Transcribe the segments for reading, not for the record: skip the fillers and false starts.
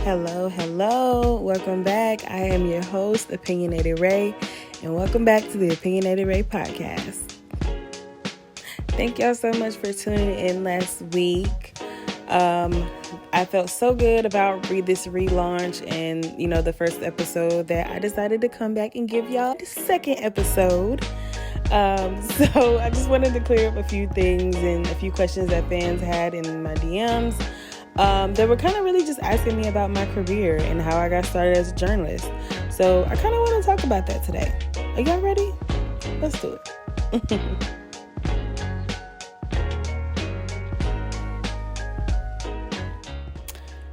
Hello. Welcome back. I am your host, Opinionated Ray, and welcome back to the Opinionated Ray podcast. Thank y'all so much for tuning in last week. I felt so good about this relaunch and, the first episode that I decided to come back and give y'all the second episode. So I just wanted to clear up a few things and a few questions that fans had in my DMs. They were kind of really just asking me about my career and how I got started as a journalist. So I kind of want to talk about that today. Are y'all ready? Let's do it.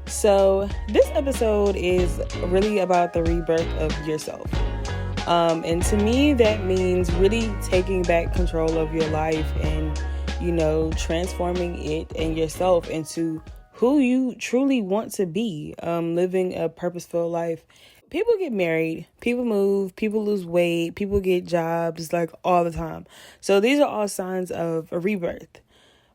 So this episode is really about the rebirth of yourself. And to me, that means really taking back control of your life and, transforming it and yourself into who you truly want to be, living a purposeful life. People get married, people move, people lose weight, people get jobs, like all the time. So these are all signs of a rebirth.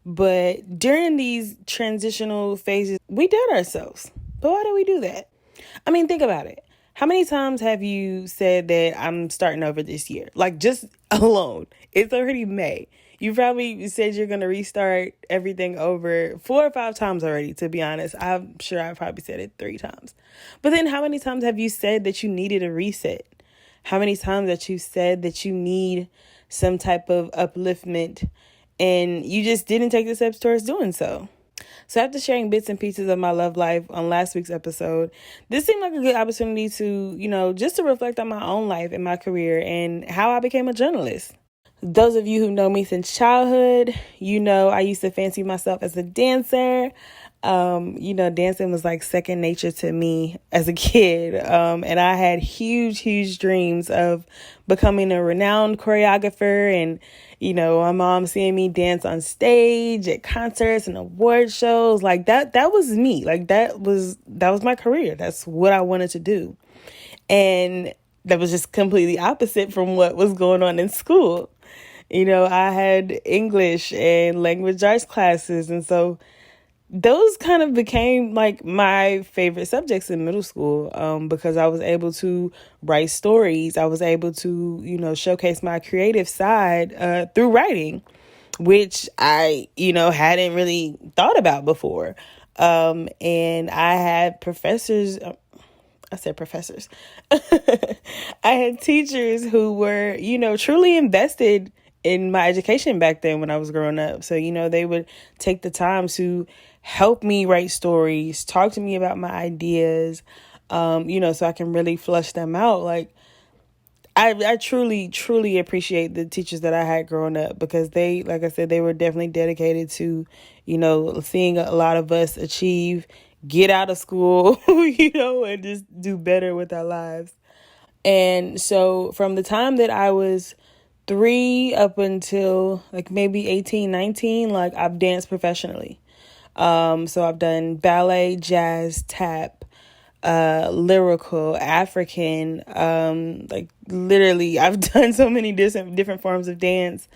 But during these transitional phases, we doubt ourselves. But why do we do that? I mean, think about it. How many times have you said that I'm starting over this year? Like, just alone. It's already May. You probably said you're going to restart everything over 4 or 5 times already, to be honest. I'm sure I probably said it 3 times. But then how many times have you said that you needed a reset? How many times that you said that you need some type of upliftment and you just didn't take the steps towards doing so? So after sharing bits and pieces of my love life on last week's episode, this seemed like a good opportunity to, just to reflect on my own life and my career and how I became a journalist. Those of you who know me since childhood, I used to fancy myself as a dancer. Dancing was like second nature to me as a kid. And I had huge dreams of becoming a renowned choreographer and, my mom seeing me dance on stage at concerts and award shows. Like that was me. Like that was my career. That's what I wanted to do. And that was just completely opposite from what was going on in school. I had English and language arts classes. And so those kind of became like my favorite subjects in middle school because I was able to write stories. I was able to, showcase my creative side through writing, which I, hadn't really thought about before. And I had professors. I said professors. I had teachers who were, truly invested in my education back then when I was growing up. So, they would take the time to help me write stories, talk to me about my ideas, so I can really flush them out. Like, I truly appreciate the teachers that I had growing up because they, like I said, they were definitely dedicated to, seeing a lot of us achieve, get out of school, and just do better with our lives. And so from the time that I was 3 up until like maybe 18, 19, like I've danced professionally. So I've done ballet, jazz, tap, lyrical, African, like literally I've done so many different forms of dance.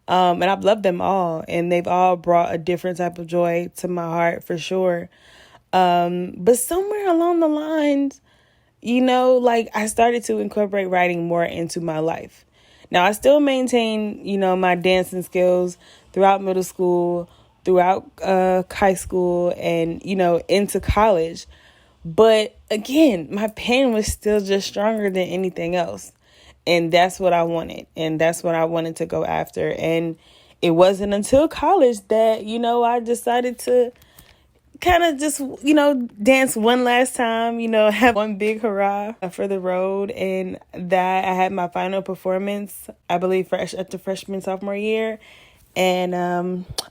And I've loved them all and they've all brought a different type of joy to my heart for sure. But somewhere along the lines, I started to incorporate writing more into my life. Now, I still maintain, my dancing skills throughout middle school, throughout high school, and, into college. But again, my pen was still just stronger than anything else. And that's what I wanted. And that's what I wanted to go after. And it wasn't until college that, I decided to kind of just, dance one last time, have one big hurrah for the road. And that I had my final performance, I believe, after freshman, sophomore year. And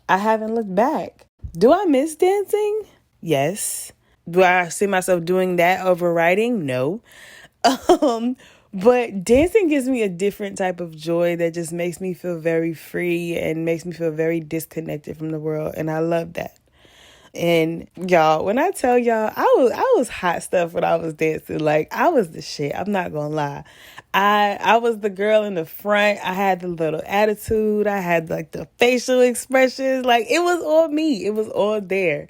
I haven't looked back. Do I miss dancing? Yes. Do I see myself doing that over writing? No. But dancing gives me a different type of joy that just makes me feel very free and makes me feel very disconnected from the world. And I love that. And y'all, when I tell y'all, I was hot stuff when I was dancing. Like, I was the shit. I'm not gonna lie. I was the girl in the front. I had the little attitude. I had like the facial expressions. Like, it was all me. It was all there.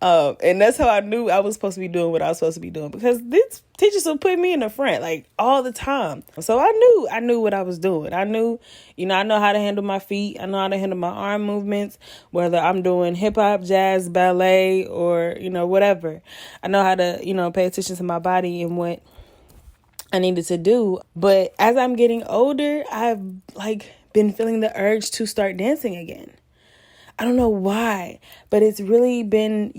And that's how I knew I was supposed to be doing what I was supposed to be doing, because these teachers would put me in the front like all the time. So I knew what I was doing. I knew, I know how to handle my feet. I know how to handle my arm movements, whether I'm doing hip hop, jazz, ballet, or, whatever. I know how to, pay attention to my body and what I needed to do. But as I'm getting older, I've been feeling the urge to start dancing again. I don't know why, but it's really been,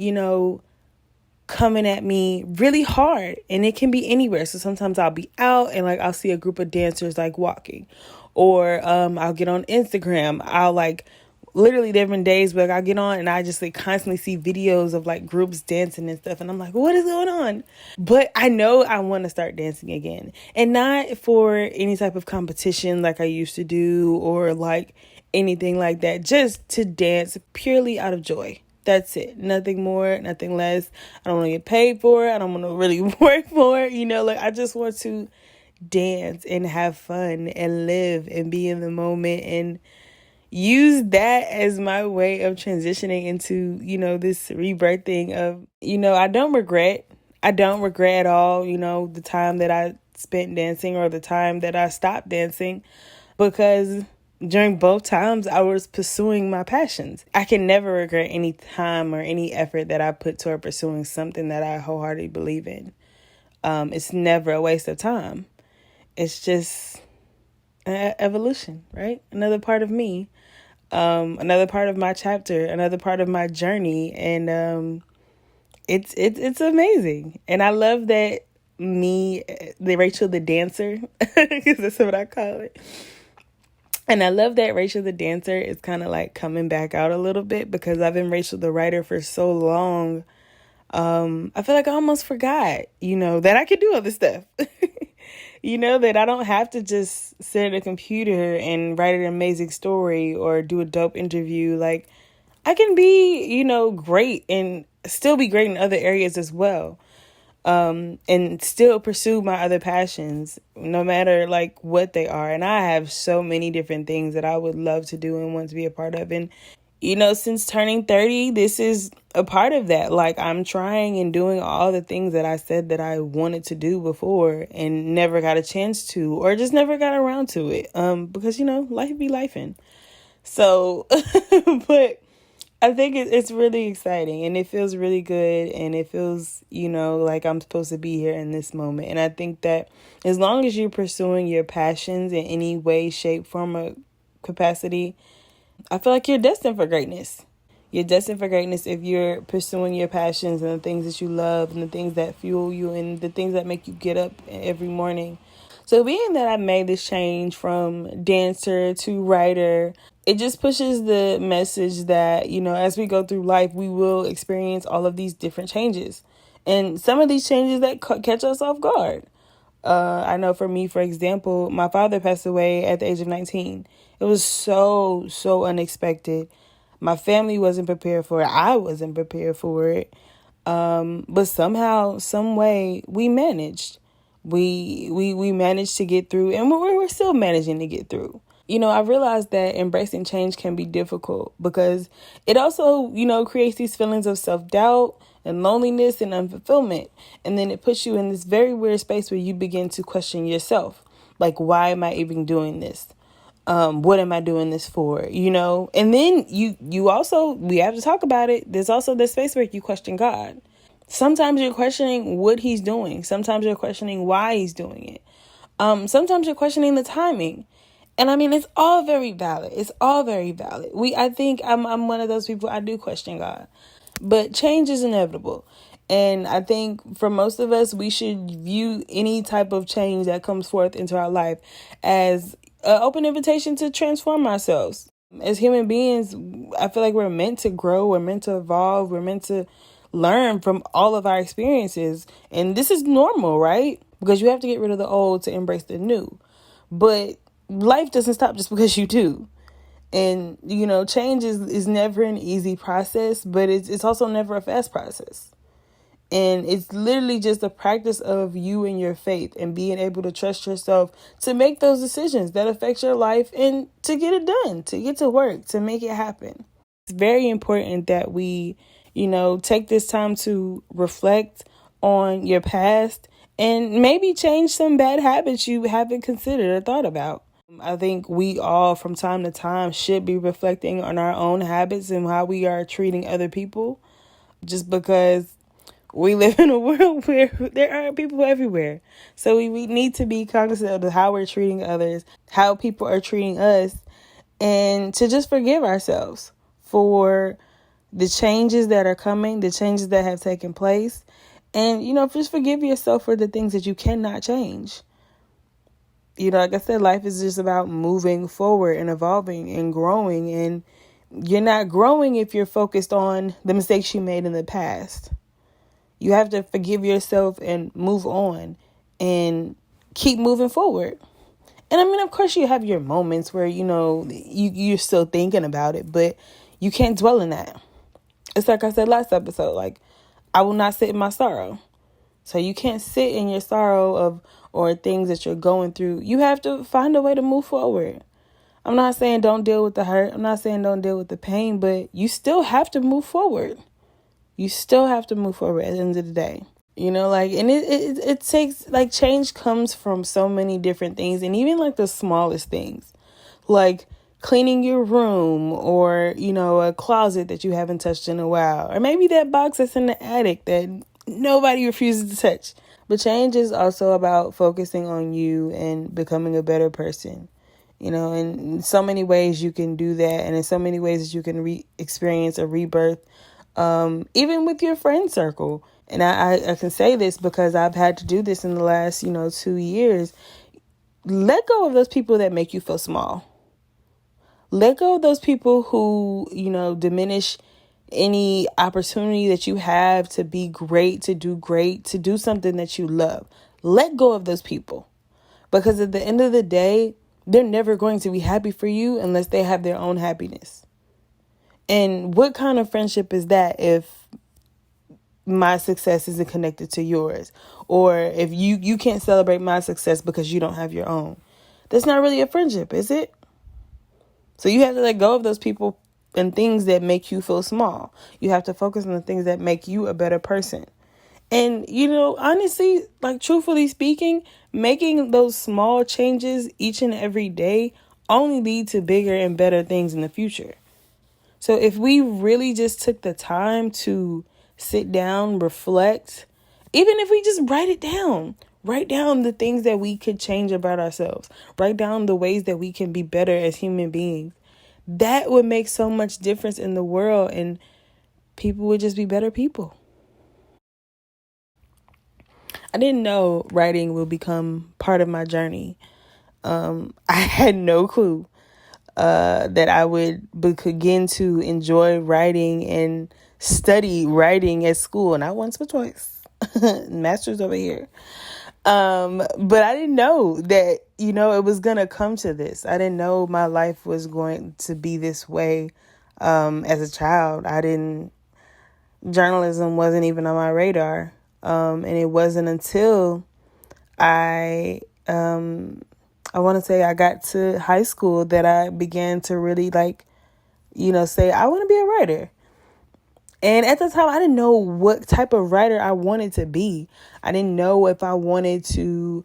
coming at me really hard, and it can be anywhere. So sometimes I'll be out and I'll see a group of dancers walking, or I'll get on Instagram. I'll literally different days where I'll get on and I just constantly see videos of groups dancing and stuff, and I'm like, what is going on? But I know I want to start dancing again, and not for any type of competition like I used to do, or anything like that, just to dance purely out of joy. That's it. Nothing more, nothing less. I don't want to get paid for it. I don't want to really work for it. I just want to dance and have fun and live and be in the moment, and use that as my way of transitioning into, this rebirthing of, I don't regret at all, the time that I spent dancing or the time that I stopped dancing, because during both times I was pursuing my passions. I can never regret any time or any effort that I put toward pursuing something that I wholeheartedly believe in. It's never a waste of time. It's just evolution, right? Another part of me, another part of my chapter, another part of my journey, and it's amazing. And I love that the Rachel the dancer, because that's what I call it. And I love that Rachel the dancer is kind of coming back out a little bit, because I've been Rachel the writer for so long. I feel like I almost forgot, that I could do other stuff. That I don't have to just sit at a computer and write an amazing story or do a dope interview. I can be, great and still be great in other areas as well. And still pursue my other passions, no matter what they are. And I have so many different things that I would love to do and want to be a part of. And, since turning 30, this is a part of that. I'm trying and doing all the things that I said that I wanted to do before and never got a chance to, or just never got around to it. Because, life be lifing. So, but I think it's really exciting, and it feels really good, and it feels, like I'm supposed to be here in this moment. And I think that as long as you're pursuing your passions in any way, shape, form, or capacity, I feel like you're destined for greatness. You're destined for greatness if you're pursuing your passions and the things that you love and the things that fuel you and the things that make you get up every morning. So being that I made this change from dancer to writer, it just pushes the message that, as we go through life, we will experience all of these different changes. And some of these changes that catch us off guard. I know for me, for example, my father passed away at the age of 19. It was so unexpected. My family wasn't prepared for it. I wasn't prepared for it. But somehow, some way, we managed. We managed to get through, and we're still managing to get through. I realized that embracing change can be difficult, because it also, creates these feelings of self-doubt and loneliness and unfulfillment. And then it puts you in this very weird space where you begin to question yourself. Why am I even doing this? What am I doing this for? And then we have to talk about it. There's also this space where you question God. Sometimes you're questioning what he's doing. Sometimes you're questioning why he's doing it. Sometimes you're questioning the timing. And I mean, it's all very valid. It's all very valid. I think I'm one of those people, I do question God. But change is inevitable. And I think for most of us, we should view any type of change that comes forth into our life as an open invitation to transform ourselves. As human beings, I feel like we're meant to grow. We're meant to evolve. We're meant to learn from all of our experiences. And this is normal, right? Because you have to get rid of the old to embrace the new. But life doesn't stop just because you do. And, change is never an easy process, but it's also never a fast process. And it's literally just a practice of you and your faith and being able to trust yourself to make those decisions that affect your life and to get it done, to get to work, to make it happen. It's very important that we take this time to reflect on your past and maybe change some bad habits you haven't considered or thought about. I think we all, from time to time, should be reflecting on our own habits and how we are treating other people, just because we live in a world where there are people everywhere. So we need to be cognizant of how we're treating others, how people are treating us, and to just forgive ourselves for the changes that are coming, the changes that have taken place. And, just forgive yourself for the things that you cannot change. Like I said, life is just about moving forward and evolving and growing. And you're not growing if you're focused on the mistakes you made in the past. You have to forgive yourself and move on and keep moving forward. And I mean, of course, you have your moments where, you're still thinking about it, but you can't dwell in that. It's like I said last episode, like, I will not sit in my sorrow. So you can't sit in your sorrow or things that you're going through. You have to find a way to move forward. I'm not saying don't deal with the hurt. I'm not saying don't deal with the pain, but you still have to move forward. You still have to move forward at the end of the day. And it takes, like, change comes from so many different things, and even like the smallest things, like cleaning your room or, a closet that you haven't touched in a while, or maybe that box that's in the attic that nobody refuses to touch. But change is also about focusing on you and becoming a better person, and in so many ways you can do that. And in so many ways that you can experience a rebirth, even with your friend circle. And I can say this because I've had to do this in the last, 2 years. Let go of those people that make you feel small. Let go of those people who, diminish any opportunity that you have to be great, to do something that you love. Let go of those people, because at the end of the day, they're never going to be happy for you unless they have their own happiness. And what kind of friendship is that if my success isn't connected to yours, or if you can't celebrate my success because you don't have your own? That's not really a friendship, is it? So you have to let go of those people and things that make you feel small. You have to focus on the things that make you a better person. And, honestly, like, truthfully speaking, making those small changes each and every day only lead to bigger and better things in the future. So if we really just took the time to sit down, reflect, even if we just write down the things that we could change about ourselves, write down the ways that we can be better as human beings, that would make so much difference in the world, and people would just be better people. I didn't know writing would become part of my journey. I had no clue that I would begin to enjoy writing and study writing at school, not once but twice. Master's over here. But I didn't know that, it was going to come to this. I didn't know my life was going to be this way. As a child, journalism wasn't even on my radar. And it wasn't until I want to say I got to high school that I began to really say, I want to be a writer. And at the time, I didn't know what type of writer I wanted to be. I didn't know if I wanted to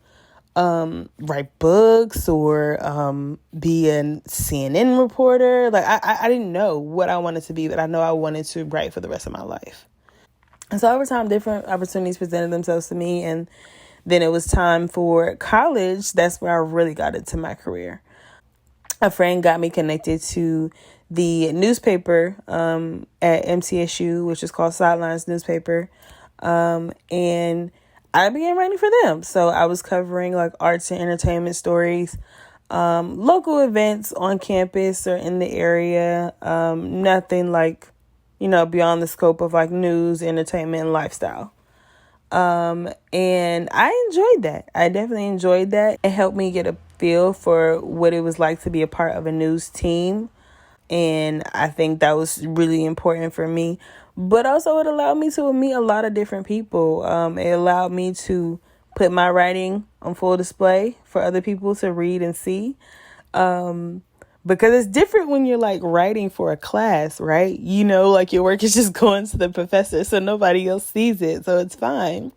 write books or be a CNN reporter. Like, I didn't know what I wanted to be, but I know I wanted to write for the rest of my life. And so over time, different opportunities presented themselves to me. And then it was time for college. That's where I really got into my career. A friend got me connected to the newspaper at MTSU, which is called Sidelines Newspaper. And I began writing for them. So I was covering like arts and entertainment stories, local events on campus or in the area. Nothing like, beyond the scope of like news, entertainment, and lifestyle. And I enjoyed that. I definitely enjoyed that. It helped me get a feel for what it was like to be a part of a news team. And I think that was really important for me. But also it allowed me to meet a lot of different people. It allowed me to put my writing on full display for other people to read and see. But Because it's different when you're like writing for a class, right? You know, like your work is just going to the professor, so nobody else sees it, so it's fine.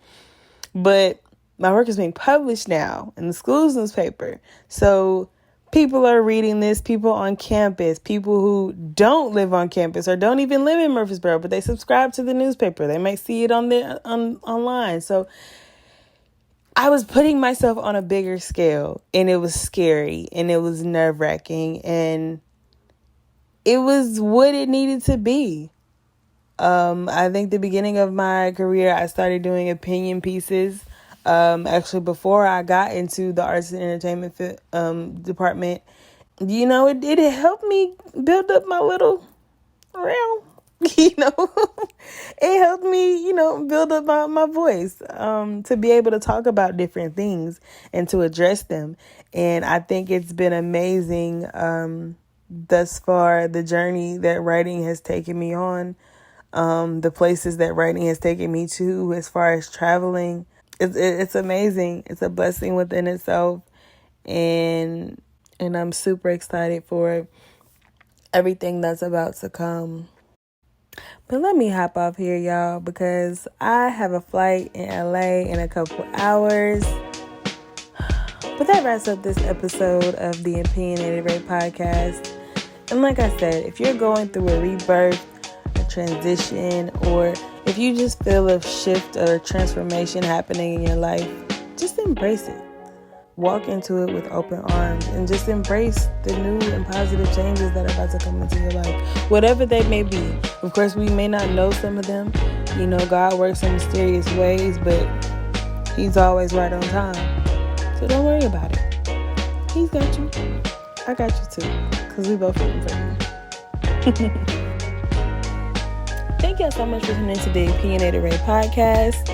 But my work is being published now in the school's newspaper. So people are reading this, people on campus, people who don't live on campus or don't even live in Murfreesboro, but they subscribe to the newspaper. They might see it online. So I was putting myself on a bigger scale, and it was scary and it was nerve-wracking, and it was what it needed to be. I think the beginning of my career, I started doing opinion pieces. Actually, before I got into the arts and entertainment department, you know, it helped me build up my little realm. You know, it helped me, you know, build up my voice, to be able to talk about different things and to address them. And I think it's been amazing, thus far, the journey that writing has taken me on, the places that writing has taken me to as far as traveling. It's amazing. It's a blessing within itself. And I'm super excited for everything that's about to come. But let me hop off here, y'all, because I have a flight in LA in a couple hours. But that wraps up this episode of the Opinionated Ray podcast. And like I said, if you're going through a rebirth, a transition, or if you just feel a shift or transformation happening in your life, just embrace it. Walk into it with open arms and just embrace the new and positive changes that are about to come into your life, whatever they may be. Of course, we may not know some of them. You know, God works in mysterious ways, but He's always right on time. So don't worry about it. He's got you. I got you too, because we both rooting for you. Thank y'all so much for tuning into the Opinionated Ray podcast.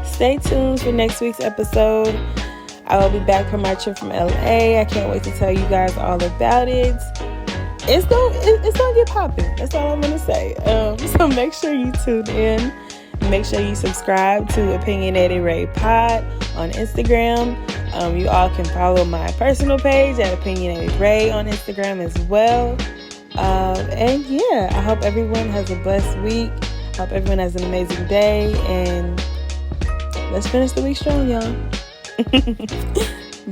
Stay tuned for next week's episode. I will be back from my trip from LA. I can't wait to tell you guys all about it. It's gonna get popping. That's all I'm gonna say. So make sure you tune in. Make sure you subscribe to Opinionated Ray Pod on Instagram. You all can follow my personal page at Opinionated Ray on Instagram as well. And yeah, I hope everyone has a blessed week. I hope everyone has an amazing day. And let's finish the week strong, y'all.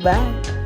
Bye.